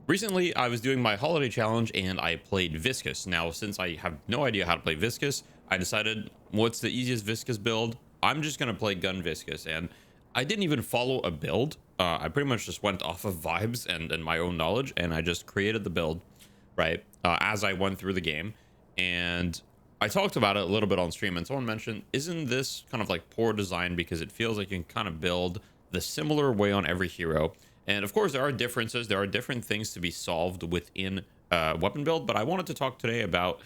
Recently, I was doing my holiday challenge and I played Viscous. Now, since I have no idea how to play Viscous, I decided what's the easiest Viscous build? I'm just going to play Gun Viscous. And I didn't even follow a build. I pretty much just went off of vibes and my own knowledge, and I just created the build, right, as I went through the game. And I talked about it a little bit on stream, and someone mentioned, isn't this kind of like poor design because it feels like you can kind of build the similar way on every hero? And of course, there are differences. There are different things to be solved within weapon build. But I wanted to talk today about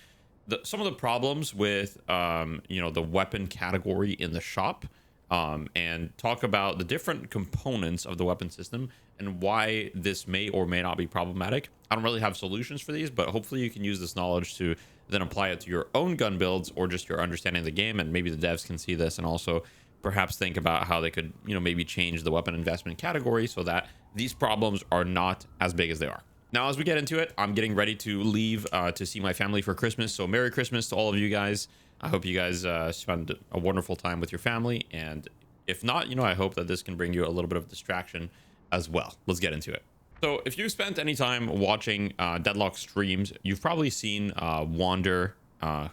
some of the problems with, the weapon category in the shop, and talk about the different components of the weapon system and why this may or may not be problematic. I don't really have solutions for these, but hopefully you can use this knowledge to then apply it to your own gun builds or just your understanding of the game. And maybe the devs can see this and also perhaps think about how they could, maybe change the weapon investment category so that these problems are not as big as they are. Now, as we get into it, I'm getting ready to leave to see my family for Christmas. So Merry Christmas to all of you guys. I hope you guys spend a wonderful time with your family. And if not, I hope that this can bring you a little bit of distraction as well. Let's get into it. So if you spent any time watching Deadlock streams, you've probably seen Wander,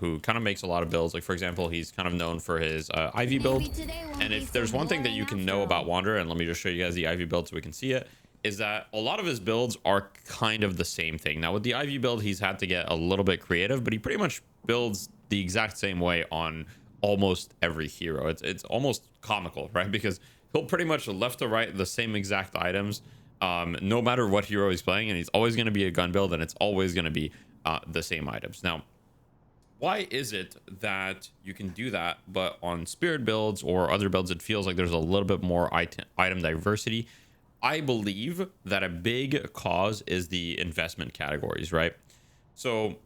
who kind of makes a lot of builds. Like, for example, he's kind of known for his Ivy build. And if there's one thing that you can know about Wander, and let me just show you guys the Ivy build so we can see it, is that a lot of his builds are kind of the same thing. Now, with the Ivy build, he's had to get a little bit creative, but he pretty much builds the exact same way on almost every hero. It's almost comical, right? Because he'll pretty much left to right the same exact items, no matter what hero he's playing, and he's always going to be a gun build, and it's always going to be the same items. Now, why is it that you can do that, but on spirit builds or other builds, it feels like there's a little bit more item diversity? I believe that a big cause is the investment categories, right? So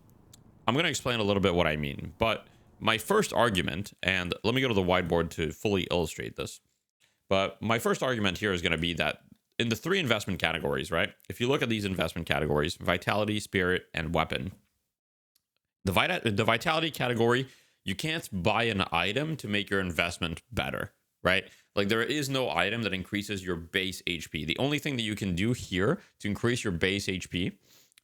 I'm going to explain a little bit what I mean, but my first argument, and let me go to the whiteboard to fully illustrate this, but my first argument here is going to be that in the three investment categories, right? If you look at these investment categories, vitality, spirit, and weapon, the vitality category, you can't buy an item to make your investment better, right? Like, there is no item that increases your base HP. The only thing that you can do here to increase your base HP,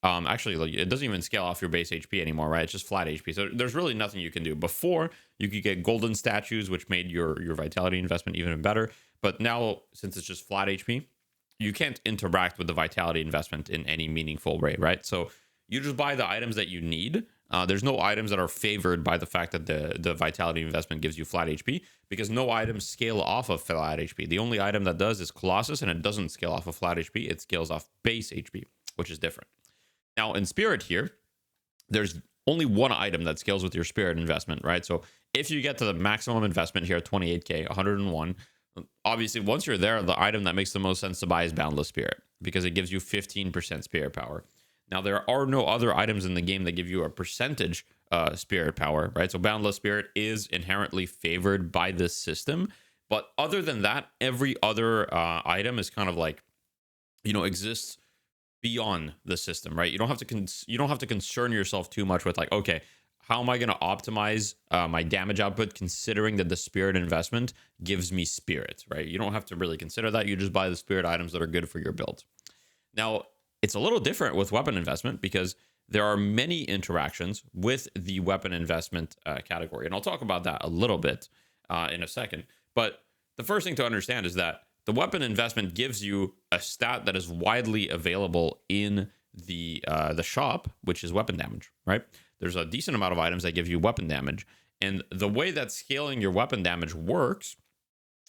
actually, like, it doesn't even scale off your base HP anymore, right? It's just flat HP. So there's really nothing you can do. Before, you could get golden statues, which made your vitality investment even better. But now, since it's just flat HP, you can't interact with the vitality investment in any meaningful way, right? So you just buy the items that you need. There's no items that are favored by the fact that the vitality investment gives you flat HP, because no items scale off of flat HP. The only item that does is Colossus, and it doesn't scale off of flat HP. It scales off base HP, which is different. Now, in Spirit here, there's only one item that scales with your Spirit investment, right? So if you get to the maximum investment here, 28k, 101, obviously, once you're there, the item that makes the most sense to buy is Boundless Spirit, because it gives you 15% Spirit power. Now, there are no other items in the game that give you a percentage spirit power, right? So Boundless Spirit is inherently favored by this system. But other than that, every other item is kind of like, exists beyond the system, right? You don't have to concern yourself too much with, like, okay, how am I going to optimize my damage output considering that the spirit investment gives me spirit, right? You don't have to really consider that. You just buy the spirit items that are good for your build. Now, it's a little different with weapon investment because there are many interactions with the weapon investment category. And I'll talk about that a little bit in a second. But the first thing to understand is that the weapon investment gives you a stat that is widely available in the shop, which is weapon damage, right? There's a decent amount of items that give you weapon damage. And the way that scaling your weapon damage works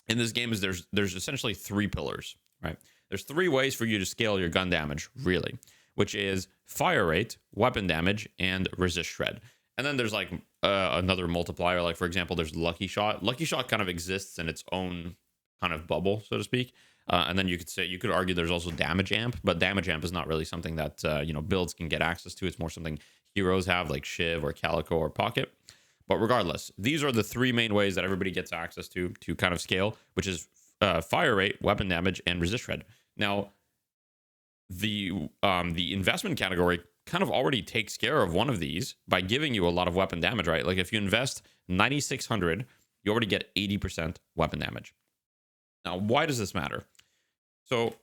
in this game is there's essentially three pillars, right? There's three ways for you to scale your gun damage, really, which is fire rate, weapon damage, and resist shred. And then there's like another multiplier. Like, for example, there's lucky shot. Lucky shot kind of exists in its own kind of bubble, so to speak. And then you could argue there's also damage amp, but damage amp is not really something that builds can get access to. It's more something heroes have, like Shiv or Calico or Pocket. But regardless, these are the three main ways that everybody gets access to kind of scale, which is fire rate, weapon damage, and resist shred. Now, the investment category kind of already takes care of one of these by giving you a lot of weapon damage, right? Like, if you invest 9,600, you already get 80% weapon damage. Now, why does this matter? So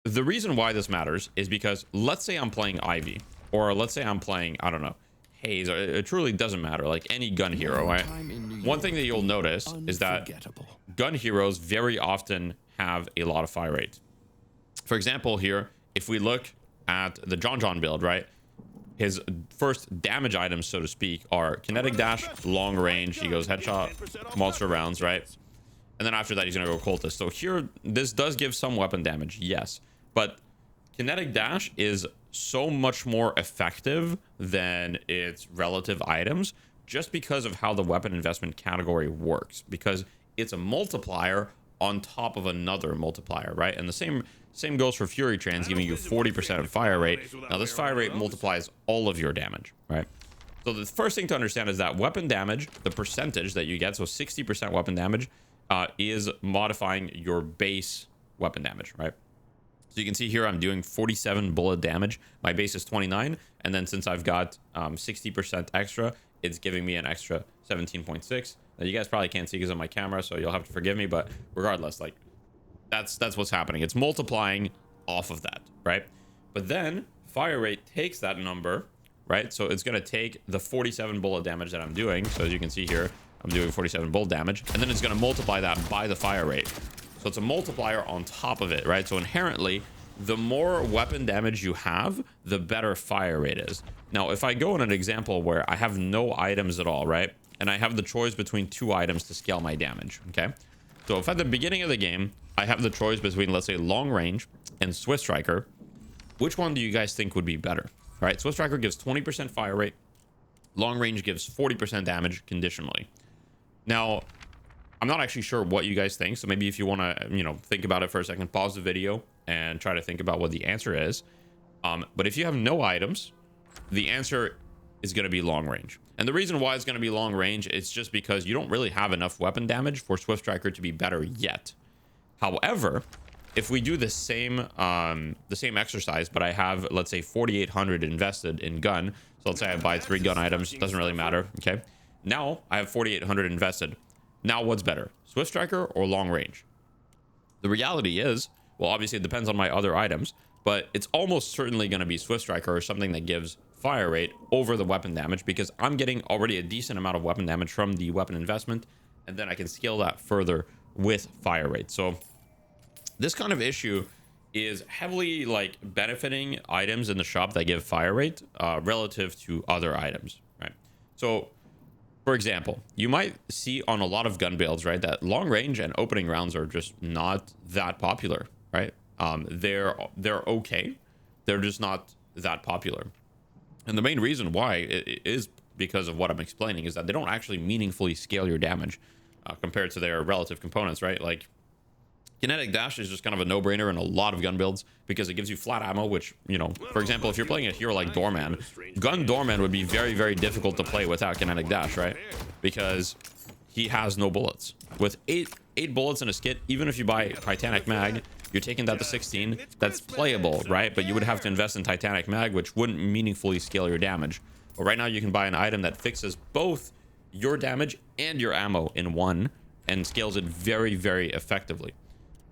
The reason why this matters is because let's say I'm playing Ivy, or let's say I'm playing, I don't know, Haze. It truly doesn't matter, like any gun hero, right? One thing that you'll notice is that gun heroes very often have a lot of fire rate. For example, here, if we look at the John build, right? His first damage items, so to speak, are kinetic dash, long range. He goes headshot, monster rounds, right? And then after that, he's going to go cultist. So here, this does give some weapon damage, yes. But kinetic dash is so much more effective than its relative items just because of how the weapon investment category works. Because it's a multiplier on top of another multiplier, right? And the same goes for Fury Trans, giving you 40% of fire rate. Now, this fire rate multiplies all of your damage, right? So the first thing to understand is that weapon damage, the percentage that you get, so 60% weapon damage, is modifying your base weapon damage, right? So you can see here I'm doing 47 bullet damage. My base is 29, and then since I've got 60% extra, it's giving me an extra 17.6. Now you guys probably can't see because of my camera, so you'll have to forgive me, but regardless, like that's what's happening. It's multiplying off of that, right? But then fire rate takes that number, right? So it's going to take the 47 bullet damage that I'm doing. So as you can see here, I'm doing 47 bullet damage, and then it's going to multiply that by the fire rate. So it's a multiplier on top of it, right? So inherently, the more weapon damage you have, the better fire rate is. Now, if I go in an example where I have no items at all, right? And I have the choice between 2 items to scale my damage, okay? So if at the beginning of the game, I have the choice between, let's say, long range and Swift Striker, which one do you guys think would be better? All right, Swift Striker gives 20% fire rate. Long range gives 40% damage conditionally. Now, I'm not actually sure what you guys think, so maybe if you want to, think about it for a second, pause the video and try to think about what the answer is. But if you have no items, the answer is going to be long range. And the reason why it's going to be long range is just because you don't really have enough weapon damage for Swift Striker to be better yet. However, if we do the same exercise, but I have, let's say, 4,800 invested in gun, so let's say I buy 3 gun items, doesn't really matter, okay? Now I have 4,800 invested. Now, what's better, Swift Striker or long range? The reality is, well, obviously it depends on my other items, but it's almost certainly going to be Swift Striker or something that gives fire rate over the weapon damage, because I'm getting already a decent amount of weapon damage from the weapon investment, and then I can scale that further with fire rate. So this kind of issue is heavily like benefiting items in the shop that give fire rate relative to other items, right? So for example, you might see on a lot of gun builds, right, that long range and opening rounds are just not that popular, right? They're okay. They're just not that popular. And the main reason why it is because of what I'm explaining is that they don't actually meaningfully scale your damage compared to their relative components, right? Like kinetic dash is just kind of a no-brainer in a lot of gun builds because it gives you flat ammo, which, for example, if you're playing a hero like Doorman, gun Doorman would be very, very difficult to play without kinetic dash, right? Because he has no bullets. With eight bullets in a skit, even if you buy Titanic Mag, you're taking that to 16. That's playable, right? But you would have to invest in Titanic Mag, which wouldn't meaningfully scale your damage. But right now you can buy an item that fixes both your damage and your ammo in one and scales it very, very effectively.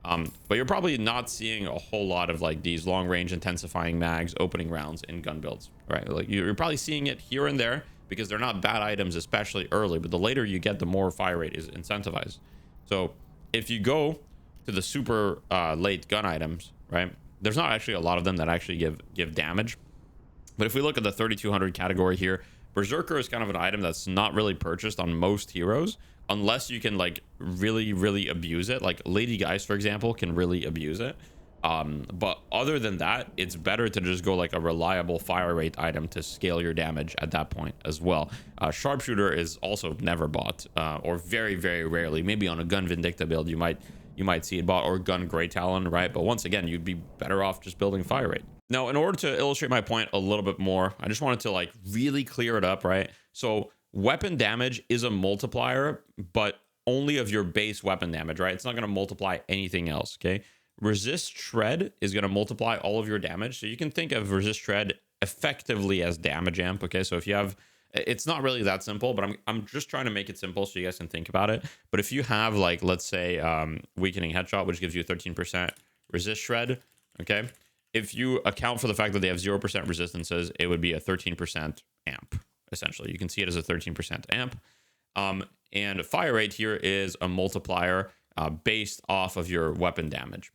But you're probably not seeing a whole lot of like these long range intensifying mags opening rounds in gun builds, right? Like you're probably seeing it here and there because they're not bad items, especially early, but the later you get, the more fire rate is incentivized. So if you go to the super late gun items, right, there's not actually a lot of them that actually give damage. But if we look at the 3200 category here, Berserker is kind of an item that's not really purchased on most heroes unless you can like really, really abuse it. Like Lady Geist, for example, can really abuse it. But other than that, it's better to just go like a reliable fire rate item to scale your damage at that point as well. Sharpshooter is also never bought, or very, very rarely. Maybe on a Gun Vindicta build, you might see it bought, or Gun Grey Talon, right? But once again, you'd be better off just building fire rate. Now, in order to illustrate my point a little bit more, I just wanted to like really clear it up, right? So weapon damage is a multiplier, but only of your base weapon damage, right? It's not going to multiply anything else, okay? Resist Shred is going to multiply all of your damage. So you can think of Resist Shred effectively as damage amp, okay? So if you have, it's not really that simple, but I'm just trying to make it simple so you guys can think about it. But if you have like, let's say, Weakening Headshot, which gives you 13% Resist Shred, Okay. If you account for the fact that they have 0% resistances, it would be a 13% amp, essentially. You can see it as a 13% amp. And fire rate here is a multiplier based off of your weapon damage,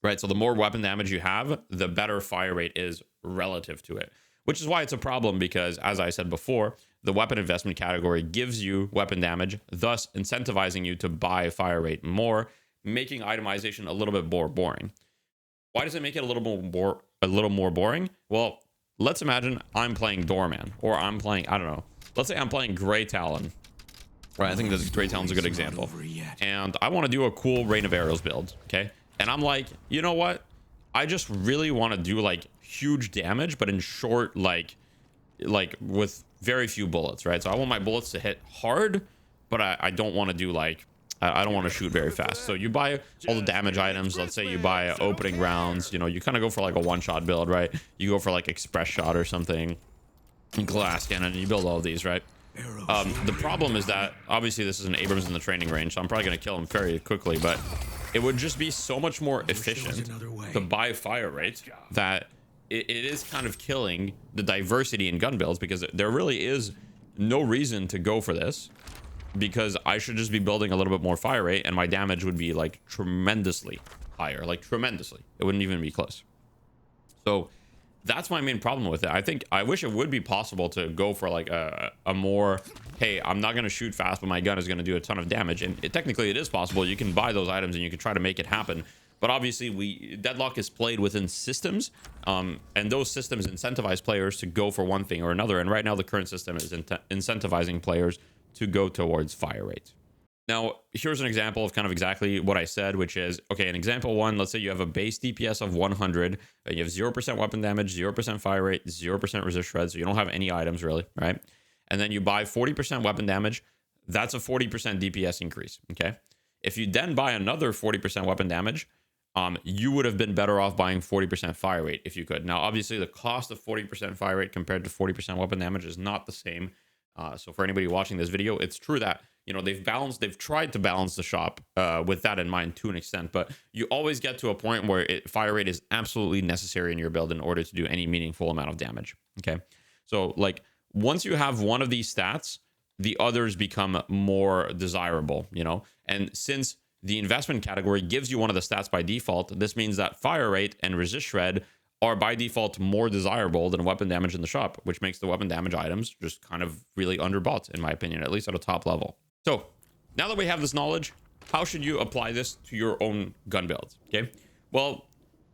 right? So the more weapon damage you have, the better fire rate is relative to it, which is why it's a problem because, as I said before, the weapon investment category gives you weapon damage, thus incentivizing you to buy fire rate more, making itemization a little bit more boring. Why does it make it a little more boring? Well, let's imagine I'm playing Doorman, or I'm playing, I don't know. Let's say I'm playing Grey Talon. Right, I think this Grey Talon's a good example. And I want to do a cool Rain of Arrows build, okay? And I'm like, you know what? I just really want to do like huge damage, but in short, like with very few bullets, right? So I want my bullets to hit hard, but I don't want to do like, I don't want to shoot very fast. So you buy all the damage items. Let's say you buy opening rounds. You know, you kind of go for like a one-shot build, right? You go for like express shot or something, glass cannon, and you build all of these, right? The problem is that obviously this is an Abrams in the training range, so I'm probably going to kill him very quickly, but it would just be so much more efficient to buy fire rate that it is kind of killing the diversity in gun builds, because there really is no reason to go for this, because I should just be building a little bit more fire rate and my damage would be like tremendously higher, like tremendously. It wouldn't even be close. So that's my main problem with it. I wish it would be possible to go for like a more, hey, I'm not going to shoot fast, but my gun is going to do a ton of damage. And technically it is possible. You can buy those items and you can try to make it happen. But obviously Deadlock is played within systems, and those systems incentivize players to go for one thing or another. And right now the current system is incentivizing players to go towards fire rate. Now, here's an example of kind of exactly what I said, which is, okay, in example one, let's say you have a base DPS of 100, and you have 0% weapon damage, 0% fire rate, 0% resist shred, so you don't have any items really, right? And then you buy 40% weapon damage, that's a 40% DPS increase, okay? If you then buy another 40% weapon damage, you would have been better off buying 40% fire rate if you could. Now, obviously, the cost of 40% fire rate compared to 40% weapon damage is not the same. So for anybody watching this video, it's true that, you know, they've tried to balance the shop with that in mind to an extent, but you always get to a point where fire rate is absolutely necessary in your build in order to do any meaningful amount of damage. Okay. So like once you have one of these stats, the others become more desirable, you know, and since the investment category gives you one of the stats by default, this means that fire rate and resist shred are by default more desirable than weapon damage in the shop, which makes the weapon damage items just kind of really underbought, in my opinion, at least at a top level. So now that we have this knowledge, how should you apply this to your own gun builds? Okay, well,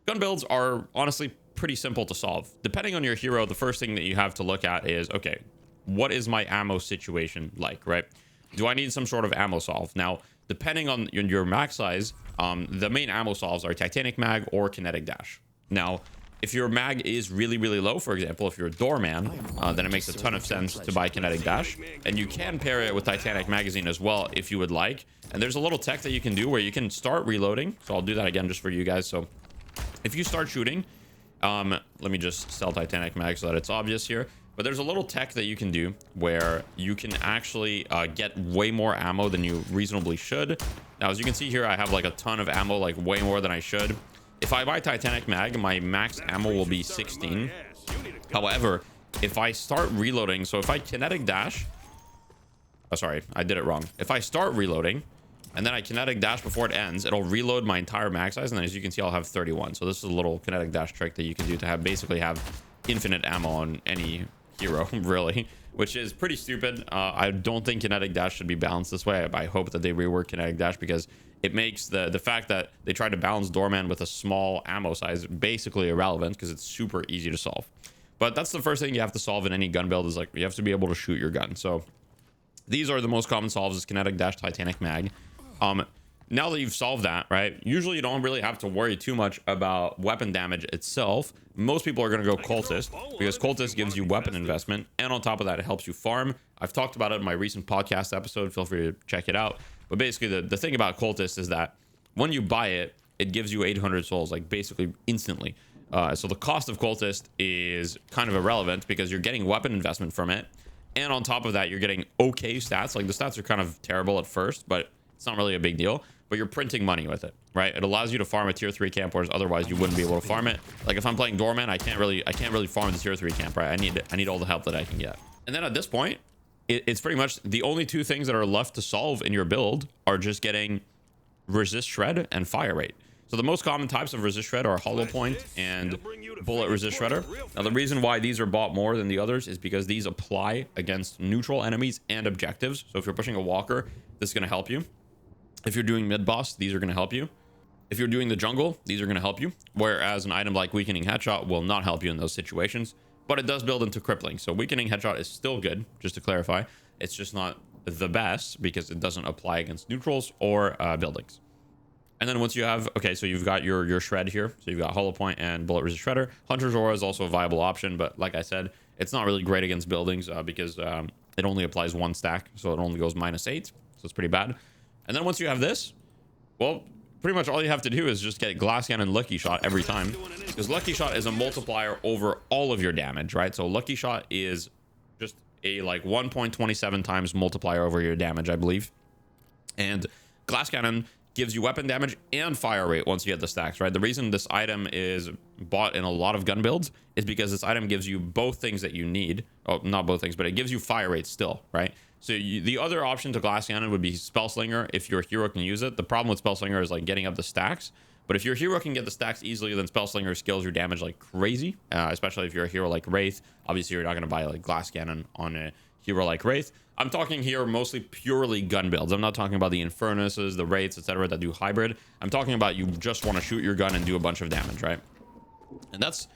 gun builds are honestly pretty simple to solve. Depending on your hero, the first thing that you have to look at is, okay, what is my ammo situation like, right? Do I need some sort of ammo solve? Now, depending on your mag size, the main ammo solves are Titanic Mag or Kinetic Dash. Now, if your mag is really, really low, for example, if you're a Doorman, then it makes a ton of sense to buy Kinetic Dash. And you can pair it with Titanic Magazine as well if you would like. And there's a little tech that you can do where you can start reloading. So I'll do that again just for you guys. So if you start shooting, let me just sell Titanic Mag so that it's obvious here. But there's a little tech that you can do where you can actually get way more ammo than you reasonably should. Now, as you can see here, I have like a ton of ammo, like way more than I should. If I buy Titanic Mag, my max ammo will be 16. However, if I start reloading, so if I Kinetic Dash, oh, sorry, I did it wrong. If I start reloading and then I Kinetic Dash before it ends, it'll reload my entire mag size. And then as you can see, I'll have 31. So this is a little Kinetic Dash trick that you can do to have basically have infinite ammo on any hero, really, which is pretty stupid. I don't think Kinetic Dash should be balanced this way. I hope that they rework Kinetic Dash, because it makes the fact that they tried to balance Doorman with a small ammo size basically irrelevant, because it's super easy to solve. But that's the first thing you have to solve in any gun build, is like you have to be able to shoot your gun. So these are the most common solves: is Kinetic Dash, Titanic Mag. Now that you've solved that, right, usually you don't really have to worry too much about weapon damage itself. Most people are going to go Cultist, because Cultist gives you weapon investment, and on top of that, it helps you farm. I've talked about it in my recent podcast episode. Feel free to check it out. But basically, the thing about Cultist is that when you buy it, it gives you 800 souls, like basically instantly. So the cost of Cultist is kind of irrelevant, because you're getting weapon investment from it. And on top of that, you're getting okay stats. Like the stats are kind of terrible at first, but it's not really a big deal. but you're printing money with it, right? It allows you to farm a tier 3 camp, whereas otherwise you wouldn't be able to farm it. Like if I'm playing Doorman, I can't really farm the tier 3 camp, right? I need all the help that I can get. And then at this point, it's pretty much the only two things that are left to solve in your build are just getting resist shred and fire rate. So the most common types of resist shred are hollow point and bullet resist shredder. Now the reason why these are bought more than the others is because these apply against neutral enemies and objectives. So if you're pushing a walker, this is going to help you. If you're doing mid boss, these are going to help you. If you're doing the jungle, these are going to help you. Whereas an item like weakening headshot will not help you in those situations, but it does build into crippling. So weakening headshot is still good, just to clarify. It's just not the best because it doesn't apply against neutrals or buildings. And then once you have, okay, so you've got your shred here. So you've got hollow point and bullet resist shredder. Hunter's aura is also a viable option, but like I said, it's not really great against buildings because it only applies one stack. So it only goes -8. So it's pretty bad. And then once you have this, well, pretty much all you have to do is just get glass cannon lucky shot every time, because lucky shot is a multiplier over all of your damage, right? So lucky shot is just a like 1.27 times multiplier over your damage, I believe. And glass cannon gives you weapon damage and fire rate once you get the stacks, right? The reason this item is bought in a lot of gun builds is because this item gives you both things that you need. Oh, not both things, but it gives you fire rate still, right? So the other option to glass cannon would be spell slinger if your hero can use it. The problem with spell slinger is like getting up the stacks, but if your hero can get the stacks easily, then spell slinger scales your damage like crazy, especially if you're a hero like Wraith. Obviously you're not going to buy like glass cannon on a hero like Wraith. I'm talking here mostly purely gun builds. I'm not talking about the Infernuses, the Wraiths, etc. that do hybrid. I'm talking about you just want to shoot your gun and do a bunch of damage, right? And that's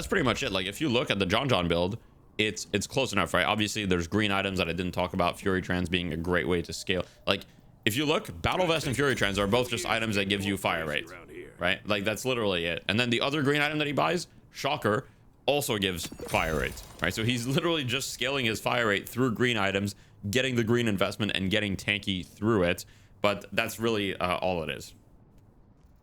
pretty much it. Like if you look at the John build, it's close enough, right? Obviously there's green items that I didn't talk about, Fury Trans being a great way to scale. Like if you look, Battle Vest and Fury Trans are both just items that give you fire rate, right? Like that's literally it. And then the other green item that he buys, Shocker, also gives fire rate, right? So he's literally just scaling his fire rate through green items, getting the green investment and getting tanky through it. But that's really all it is.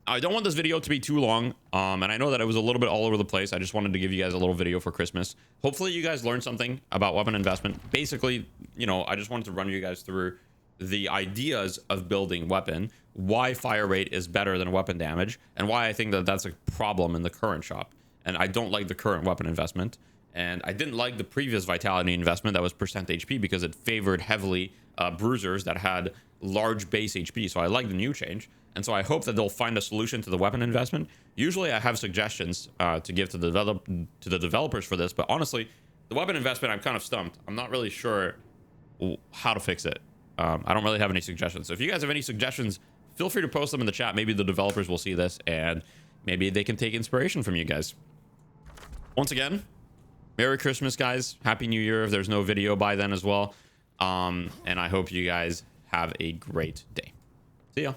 I don't want this video to be too long, and I know that it was a little bit all over the place. I just wanted to give you guys a little video for Christmas. Hopefully you guys learned something about weapon investment. Basically, you know, I just wanted to run you guys through the ideas of building weapon, why fire rate is better than weapon damage, and why I think that that's a problem in the current shop. And I don't like the current weapon investment, and I didn't like the previous vitality investment that was percent HP because it favored heavily bruisers that had large base HP. So I like the new change. And so I hope that they'll find a solution to the weapon investment. Usually I have suggestions to give to the developers for this, but honestly, the weapon investment, I'm kind of stumped. I'm not really sure how to fix it. I don't really have any suggestions. So if you guys have any suggestions, feel free to post them in the chat. Maybe the developers will see this and maybe they can take inspiration from you guys. Once again, Merry Christmas, guys. Happy New Year if there's no video by then as well. And I hope you guys have a great day. See ya.